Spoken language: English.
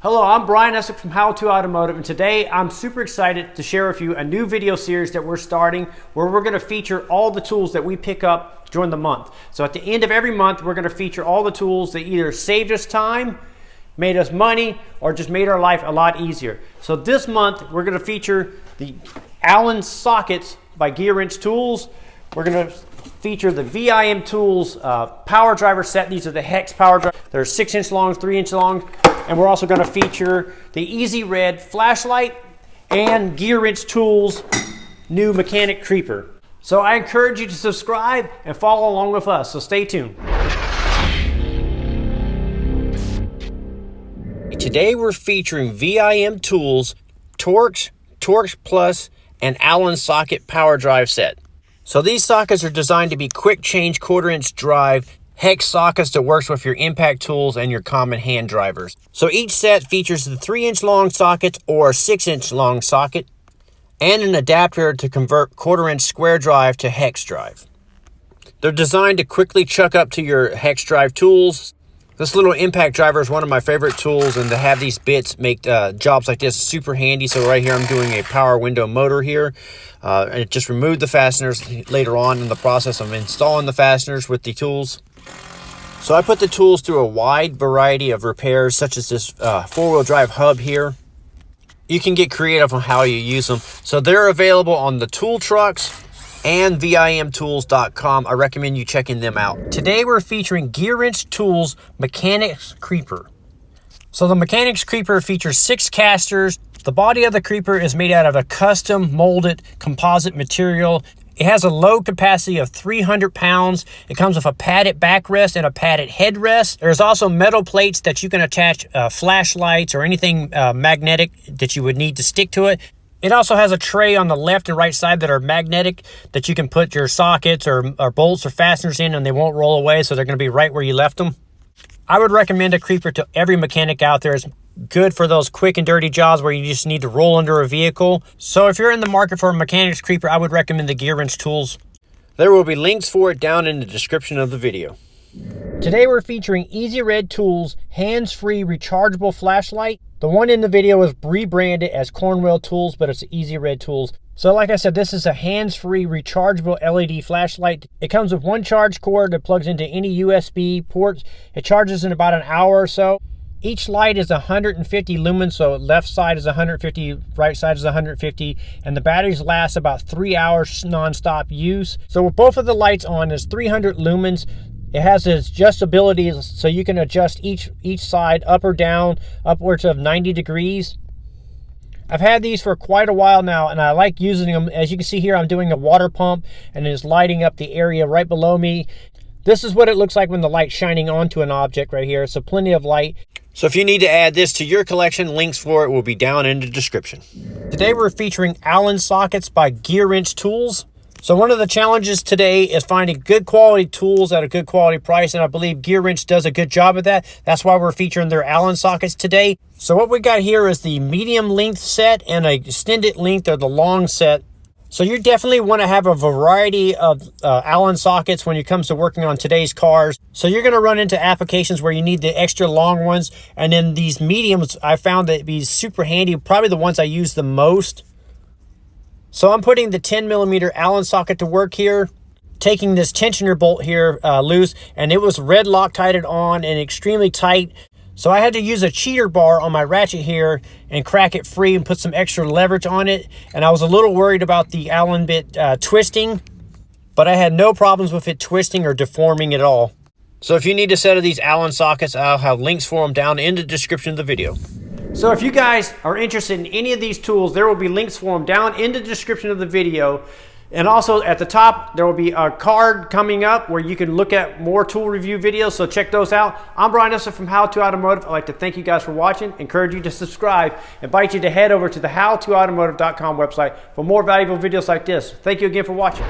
Hello, I'm Brian Essick from How To Automotive, and today I'm super excited to share with you a new video series that we're starting where we're going to feature all the tools that we pick up during the month. So at the end of every month, we're going to feature all the tools that either saved us time, made us money, or just made our life a lot easier. So this month, we're going to feature the Allen sockets by Gear Wrench Tools. We're going to feature the VIM Tools power driver set. These are the hex power driver. They're 6-inch long, 3-inch long. And we're also going to feature the Easy Red flashlight and Gear Wrench Tools new mechanic creeper. So I encourage you to subscribe and follow along with us. So stay tuned. Today we're featuring VIM Tools Torx, Torx Plus, and Allen socket power drive set. So these sockets are designed to be quick change 1/4-inch drive hex sockets that works with your impact tools and your common hand drivers. So each set features the 3-inch long socket or 6-inch long socket and an adapter to convert 1/4-inch square drive to hex drive. They're designed to quickly chuck up to your hex drive tools. This little impact driver is one of my favorite tools, and to have these bits make jobs like this super handy. So right here I'm doing a power window motor here. And it just removed the fasteners later on in the process of installing the fasteners with the tools. So I put the tools through a wide variety of repairs, such as this 4-wheel drive hub here. You can get creative on how you use them. So they're available on the tool trucks and vimtools.com. I recommend you checking them out. Today we're featuring Gear Wrench Tools Mechanics Creeper. So the Mechanics Creeper features 6 casters. The body of the creeper is made out of a custom molded composite material. It has a load capacity of 300 pounds. It comes with a padded backrest and a padded headrest. There's also metal plates that you can attach flashlights or anything magnetic that you would need to stick to it. It also has a tray on the left and right side that are magnetic that you can put your sockets or bolts or fasteners in, and they won't roll away, so they're going to be right where you left them. I would recommend a creeper to every mechanic out there. It's good for those quick and dirty jobs where you just need to roll under a vehicle. So if you're in the market for a mechanics creeper, I would recommend the Gear Wrench Tools. There will be links for it down in the description of the video. Today we're featuring Easy Red Tools hands-free rechargeable flashlight. The one in the video is rebranded as Cornwell Tools, but it's Easy Red Tools. So like I said, this is a hands-free rechargeable LED flashlight. It comes with one charge cord that plugs into any USB ports. It charges in about an hour or so. Each light is 150 lumens, so left side is 150, right side is 150, and the batteries last about 3 hours non-stop use. So with both of the lights on, is 300 lumens. It has its adjustability, so you can adjust each side up or down, upwards of 90 degrees. I've had these for quite a while now, and I like using them. As you can see here, I'm doing a water pump, and it's lighting up the area right below me. This is what it looks like when the light's shining onto an object right here, so plenty of light. So if you need to add this to your collection, links for it will be down in the description. Today we're featuring Allen sockets by Gear Wrench Tools. So one of the challenges today is finding good quality tools at a good quality price, and I believe Gear Wrench does a good job of that. That's why we're featuring their Allen sockets today. So what we got here is the medium length set and a extended length or the long set. So you definitely want to have a variety of Allen sockets when it comes to working on today's cars. So you're going to run into applications where you need the extra long ones, and then these mediums I found that be super handy, probably the ones I use the most. So I'm putting the 10mm Allen socket to work here, taking this tensioner bolt here loose, and it was red Loctited on and extremely tight. So I had to use a cheater bar on my ratchet here and crack it free and put some extra leverage on it. And I was a little worried about the Allen bit twisting, but I had no problems with it twisting or deforming at all. So if you need a set of these Allen sockets, I'll have links for them down in the description of the video. So if you guys are interested in any of these tools, there will be links for them down in the description of the video. And also at the top, there will be a card coming up where you can look at more tool review videos, so check those out. I'm Brian Essick from How To Automotive. I'd like to thank you guys for watching, encourage you to subscribe, invite you to head over to the howtoautomotive.com website for more valuable videos like this. Thank you again for watching.